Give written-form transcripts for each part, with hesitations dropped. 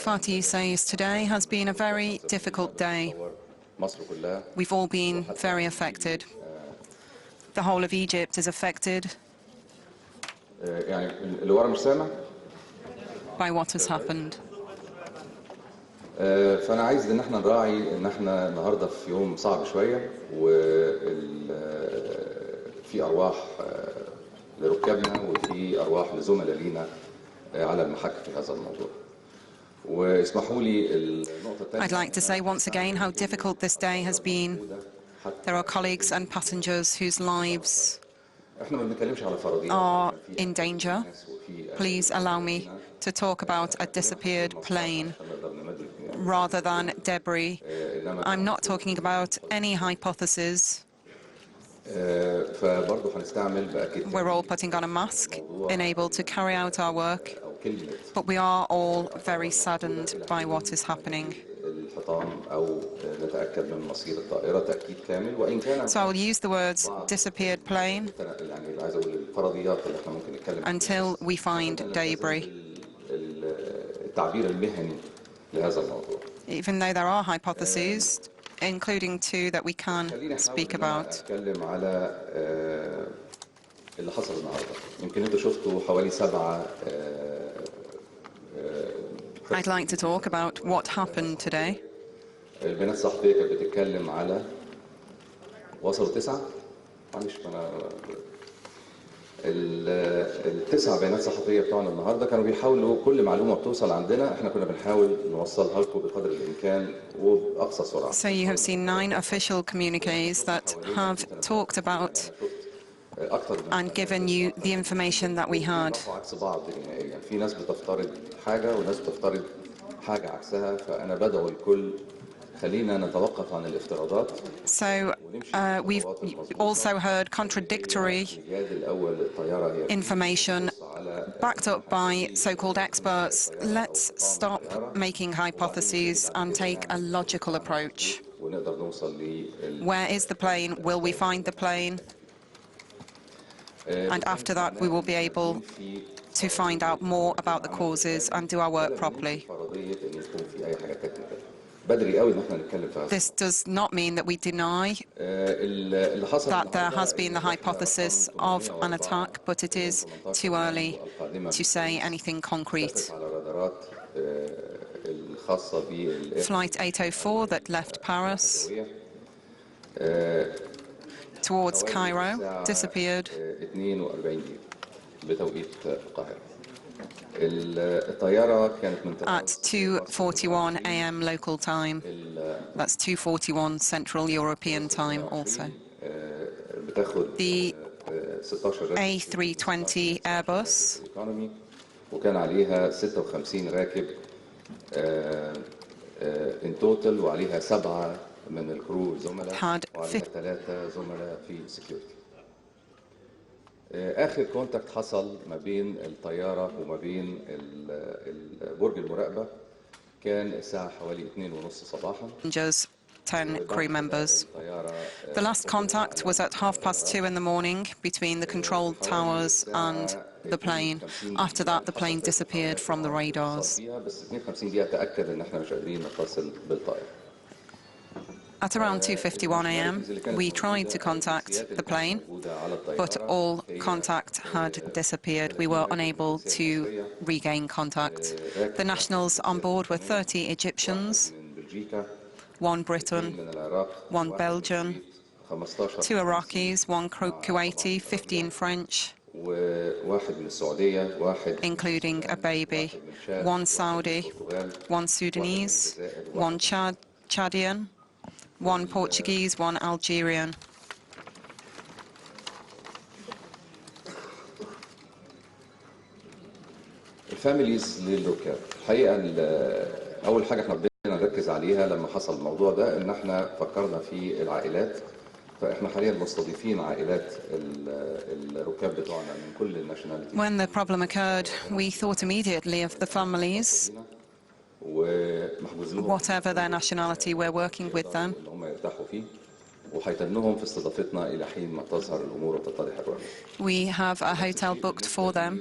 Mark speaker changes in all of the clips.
Speaker 1: Fatih says today has been a very difficult day. We've all been very affected. The whole of Egypt is affected by what has happened.
Speaker 2: فأنا عايز إن احنا نراعي إن احنا النهارده في يوم صعب شوية وفي أرواح لركابنا وفي أرواح لزملاء لينا على المحك في هذا الموضوع. واسمحوا لي النقطة الثانية.
Speaker 1: I'd like to say once again how difficult this day has been. There are colleagues and passengers whose lives are in danger. Please allow me to talk about a disappeared plane rather than debris. I'm not talking about any hypothesis. We're all putting on a mask, unable to carry out our work, but we are all very saddened by what is happening. So I will use the words disappeared plane until we find debris. Even though there are hypotheses, including two that we can speak about. I'd like to talk about what happened today.
Speaker 2: البيانات الصحفية كانت بتتكلم على وصلوا 9 معلش التسع بيانات صحفية بتوعنا النهارده كانوا بيحاولوا كل معلومة بتوصل عندنا احنا كنا بنحاول نوصلها لكم بقدر الإمكان وبأقصى سرعة.
Speaker 1: So you have seen 9 official communiques that have talked about and given you the information that we had.
Speaker 2: عكس بعض نهائيا في ناس بتفترض حاجة وناس بتفترض حاجة عكسها فأنا بدعو الكل خلينا نتوقف عن الافتراضات.
Speaker 1: So we've also heard contradictory information backed up by so-called experts. Let's stop making hypotheses and take a logical approach. Where is the plane? Will we find the plane? And after that, we will be able to find out more about the causes and do our work properly. This does not mean that we deny that there has been the hypothesis of an attack, but it is too early to say anything concrete. Flight 804 that left Paris towards Cairo disappeared at 2:41 a.m. local time. That's 2:41 Central European time also. The A320 Airbus
Speaker 2: وكان عليها 56 راكب in total وعليها 7 من الكرو زملاء وعليها 3 زملاء في security. آخر كونتاكت حصل ما بين الطيارة وما بين برج المراقبة كان الساعة حوالي 2:30 صباحا.
Speaker 1: 10 crew members. The last contact was at 2:30 in the morning between the control towers and the plane. After that, the plane disappeared from the radars. At around 2:51 a.m., we tried to contact the plane, but all contact had disappeared. We were unable to regain contact. The nationals on board were 30 Egyptians, 1 Briton, 1 Belgian, 2 Iraqis, 1 Kuwaiti, 15 French, including a baby, 1 Saudi, 1 Sudanese, 1 Chadian, 1 Portuguese, 1 Algerian.
Speaker 2: الفاميليز للركاب الحقيقة أول حاجة احنا بدينا نركز عليها لما حصل الموضوع ده إن احنا فكرنا في العائلات فاحنا حاليا مستضيفين عائلات الركاب بتوعنا من كل الناشوناليتيز.
Speaker 1: When the problem occurred, we thought immediately of the families. Whatever their nationality, we're working with them. We have a hotel booked for them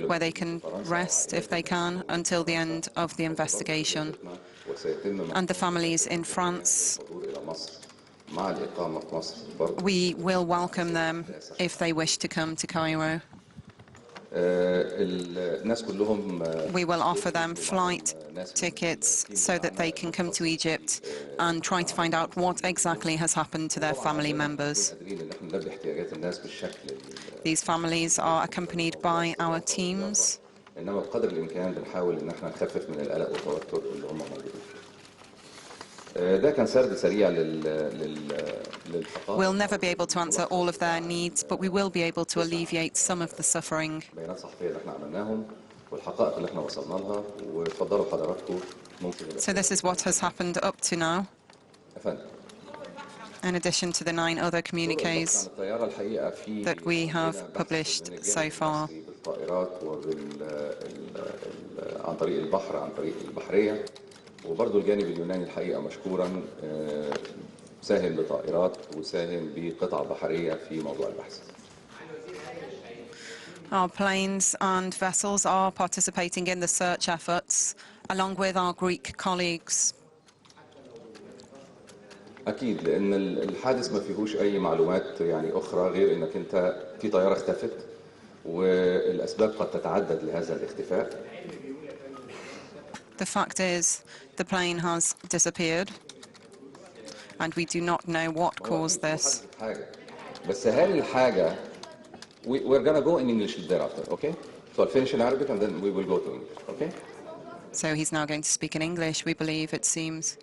Speaker 1: where they can rest, if they can, until the end of the investigation. And the families in France, we will welcome them if they wish to come to Cairo. We will offer them flight tickets so that they can come to Egypt and try to find out what exactly has happened to their family members. These families are accompanied by our teams. We'll never be able to answer all of their needs, but we will be able to alleviate some of the suffering. So this is what has happened up to now, in addition to the 9 other communiques that we have published so far.
Speaker 2: وبرضه الجانب اليوناني الحقيقة مشكورا ساهم بطائرات وساهم بقطع بحرية في موضوع البحث.
Speaker 1: Our planes and vessels are participating in the search efforts along with our Greek colleagues.
Speaker 2: أكيد لأن الحادث ما فيهوش أي معلومات يعني أخرى غير إنك أنت في طيارة اختفت والأسباب قد تتعدد لهذا الاختفاء.
Speaker 1: The fact is, the plane has disappeared, and we do not know what caused this.
Speaker 2: بس هل الحاجة we're gonna go in English thereafter, okay? So I'll finish in Arabic and then we will go to English, okay?
Speaker 1: So he's now going to speak in English, we believe, it seems.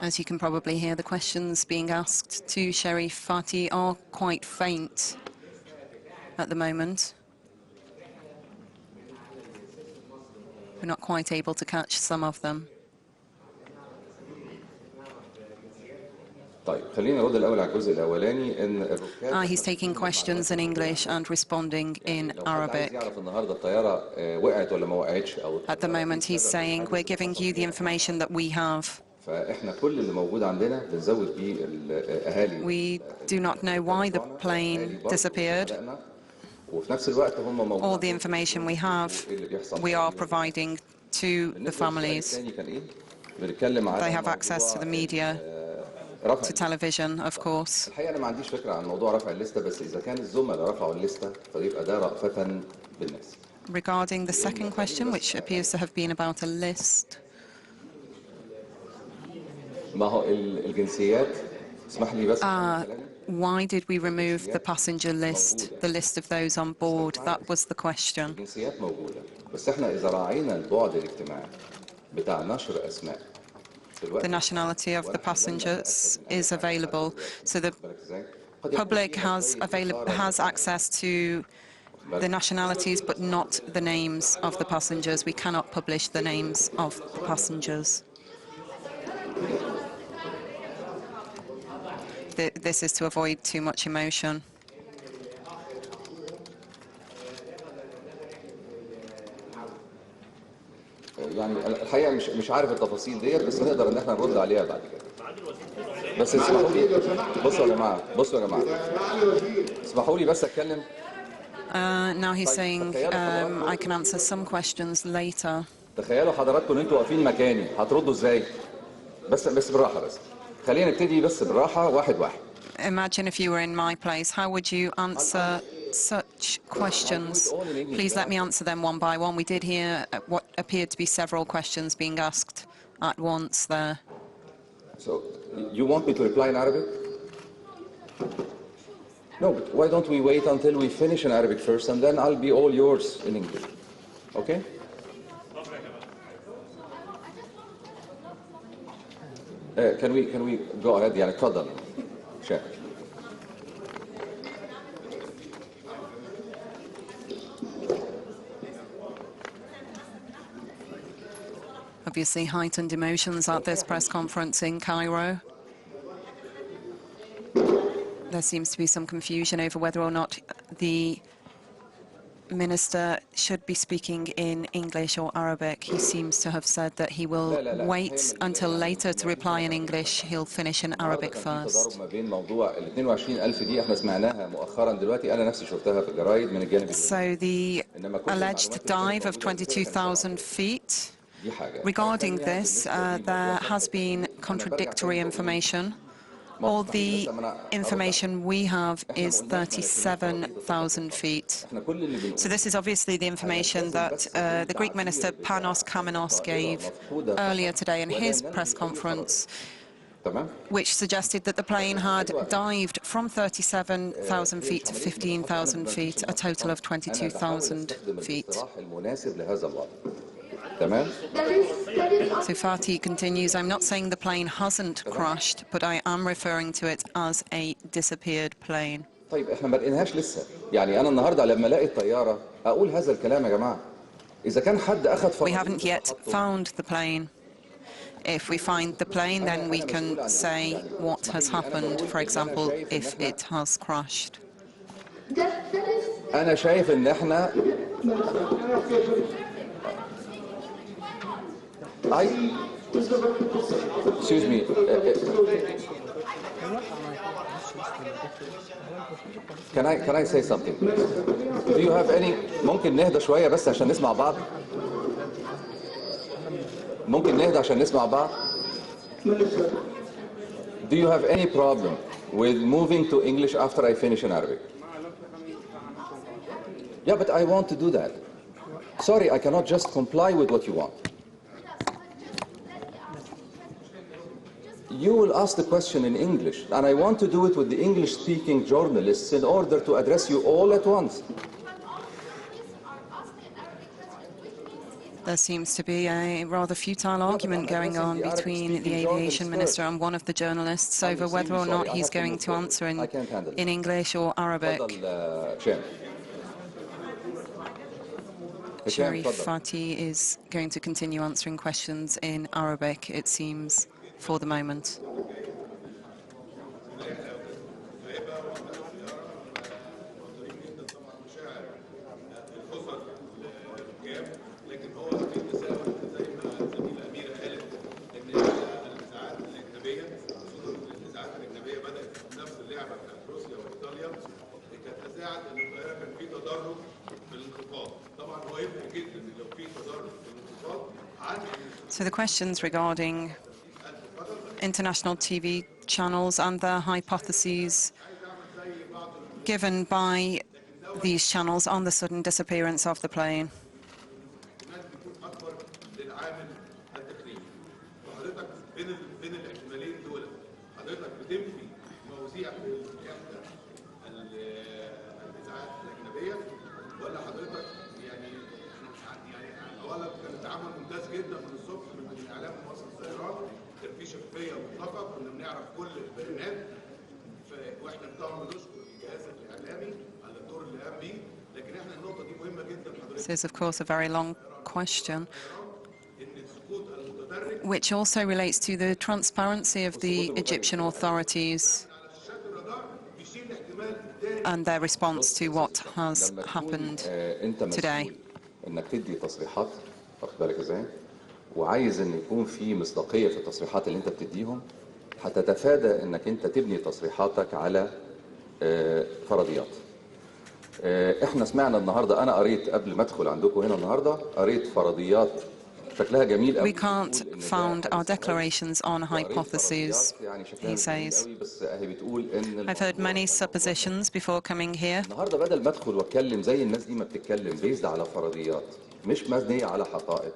Speaker 1: As you can probably hear, the questions being asked to Sherif Fati are quite faint at the moment. We're not quite able to catch some of them. He's taking questions in English and responding in Arabic. At the moment, he's saying, we're giving you the information that we have. We do not know why the plane disappeared. All the information we have, we are providing to the families. They have access to the media, to television, of course. Regarding the second question, which appears to have been about a list, why did we remove the passenger list, the list of those on board? That was the question. The nationality of the passengers is available, so the public has access to the nationalities, but not the names of the passengers. We cannot publish the names of the passengers. This is to avoid too much emotion.
Speaker 2: يعني الحقيقه مش عارف التفاصيل ديت بس نقدر ان احنا نرد عليها بعد كده. بس اسمحوا لي بصوا يا جماعه اسمحوا لي بس اتكلم.
Speaker 1: Now he's saying I can answer some questions later.
Speaker 2: تخيلوا حضراتكم ان انتوا واقفين مكاني هتردوا ازاي؟ بس بالراحه بس. خلينا نبتدي بس بالراحه واحد.
Speaker 1: Imagine if you were in my place, how would you answer such questions? Please let me answer them one by one. We did hear what appeared to be several questions being asked at once there.
Speaker 2: So, you want me to reply in Arabic? No, but why don't we wait until we finish in Arabic first, and then I'll be all yours in English. Okay? Can we go ahead? يعني تفضل. شاكر.
Speaker 1: Obviously heightened emotions at this press conference in Cairo. There seems to be some confusion over whether or not the Minister should be speaking in English or Arabic. He seems to have said that he will wait until later to reply in English. He'll finish in Arabic first. So the alleged dive of 22,000 feet, regarding this, there has been contradictory information. All the information we have is 37,000 feet. So this is obviously the information that the Greek minister Panos Kamenos gave earlier today in his press conference, which suggested that the plane had dived from 37,000 feet to 15,000 feet, a total of 22,000 feet. So Fatih continues, I'm not saying the plane hasn't crashed, but I am referring to it as a disappeared plane.
Speaker 2: طيب احنا ما لقيناهاش لسه. يعني انا النهارده لما الاقي الطياره اقول هذا الكلام يا جماعه. اذا كان حد اخذ
Speaker 1: We haven't yet found the plane. If we find the plane, then we can say what has happened, for example, if it has crashed.
Speaker 2: أنا شايف إن إحنا excuse me. Can I say something? Do you have any ممكن نهدى شوية بس عشان نسمع بعض؟ ممكن نهدى عشان نسمع بعض؟ Do you have any problem with moving to English after I finish in Arabic? Yeah, but I want to do that. Sorry, I cannot just comply with what you want. You will ask the question in English, and I want to do it with the English-speaking journalists in order to address you all at once.
Speaker 1: There seems to be a rather futile argument going on between the aviation minister and one of the journalists over whether or not he's going to answer in English or Arabic. Sharif Fatih is going to continue answering questions in Arabic, it seems, for the moment. So the questions regarding international TV channels and their hypotheses given by these channels on the sudden disappearance of the plane. This is, of course, a very long question, which also relates to the transparency of the Egyptian authorities and their response to what has happened today.
Speaker 2: وعايز ان يكون في مصداقيه في التصريحات اللي انت بتديهم هتتفادى انك انت تبني تصريحاتك على فرضيات. احنا سمعنا النهارده انا قريت قبل ما ادخل عندكم هنا النهارده قريت فرضيات شكلها جميل قوي.
Speaker 1: We can't found our declarations on hypotheses, he says. I've heard many suppositions before coming here.
Speaker 2: النهارده بدل ما ادخل واتكلم زي الناس دي ما بتتكلم بيزد على فرضيات مش مبنيه على حقائق.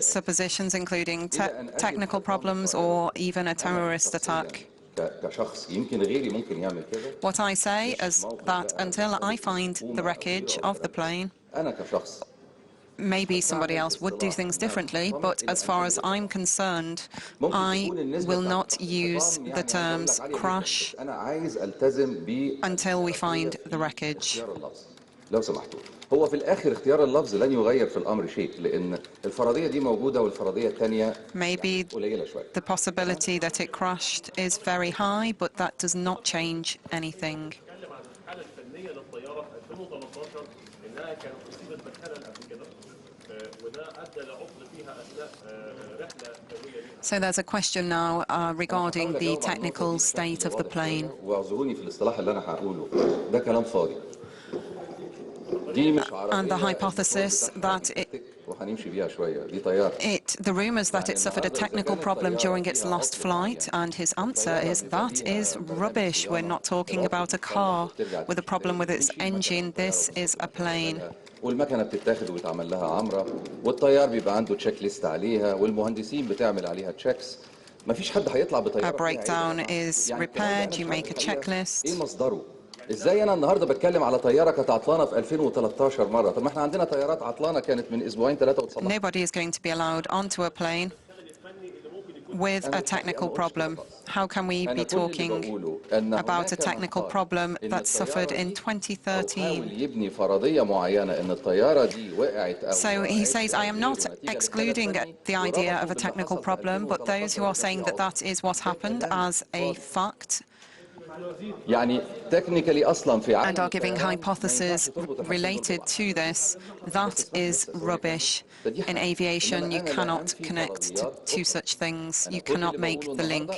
Speaker 1: Suppositions including technical problems or even a terrorist attack. What I say is that until I find the wreckage of the plane, maybe somebody else would do things differently, but as far as I'm concerned, I will not use the terms crash until we find the wreckage.
Speaker 2: لو سمحتوا هو في الآخر اختيار اللفظ لن يغير في الأمر شيء لأن الفرضية دي موجودة والفرضية الثانية قليلة شوية.
Speaker 1: The possibility that it crashed is very high, but that does not change anything. So there's a question now regarding the technical state of the plane.
Speaker 2: واعذروني في الاصطلاح اللي انا هقوله ده كلام فاضي. دي مش
Speaker 1: And the
Speaker 2: عربية
Speaker 1: hypothesis that
Speaker 2: وهنمشي بيها شوية. دي طيارة.
Speaker 1: the rumors that it suffered a technical problem during its last flight, and his answer is that is rubbish. We're not talking about a car with a problem with its engine. This is a plane.
Speaker 2: والمكنه بتتاخد ويتعمل لها عمره والطيار بيبقى عنده تشيك ليست عليها والمهندسين بتعمل عليها تشيكس. ما فيش حد هيطلع بطياره.
Speaker 1: A breakdown is repaired. You make a checklist.
Speaker 2: ايه مصدره؟ ازاي انا النهارده بتكلم على طياره كانت عطلانه في 2013 مره؟ طب ما احنا عندنا طيارات عطلانه كانت من اسبوعين ثلاثه وتصلحت.
Speaker 1: Nobody is going to be allowed onto a plane with a technical problem. How can we be talking about a technical problem that suffered in 2013? So he says, I am not excluding the idea of a technical problem, but those who are saying that that is what happened as a fact and are giving hypotheses related to this, that is rubbish. In aviation, you cannot connect to two such things. You cannot make the link.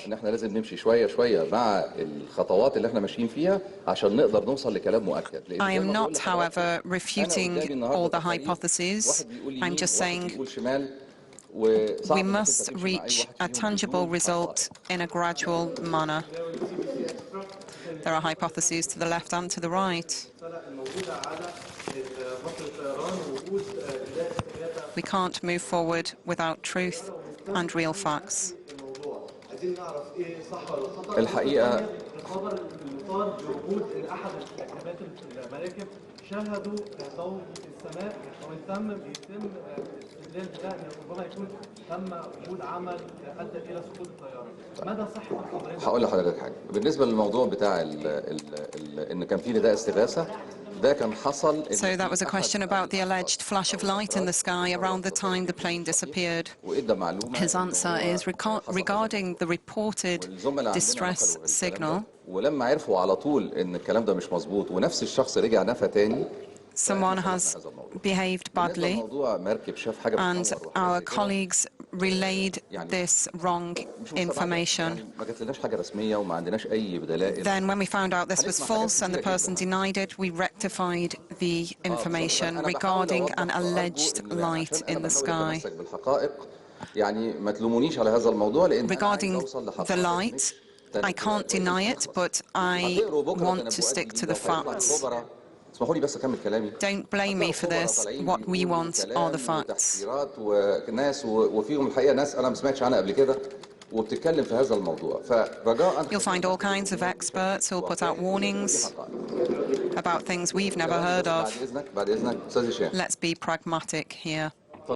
Speaker 1: I am not, however, refuting all the hypotheses. I'm just saying we must reach a tangible result in a gradual manner. There are hypotheses to the left and to the right. We can't move forward without truth and real facts.
Speaker 2: هقول لحضرتك حاجه بالنسبه للموضوع بتاع ان كان في نداء استغاثه ده كان حصل.
Speaker 1: So that was a question about the alleged flash of light in the sky around the time the plane disappeared. His answer is regarding the reported distress signal.
Speaker 2: ولما عرفوا على طول ان الكلام ده مش مظبوط ونفس الشخص رجع نفى تاني.
Speaker 1: Someone has behaved badly, and our colleagues relayed this wrong information. Then when we found out this was false and the person denied it, we rectified the information regarding an alleged light in the sky. Regarding the light, I can't deny it, but I want to stick to the facts. Don't blame me for this. What we want are the facts. You'll find all kinds of experts who'll put out warnings about things we've never heard of. Let's be pragmatic here.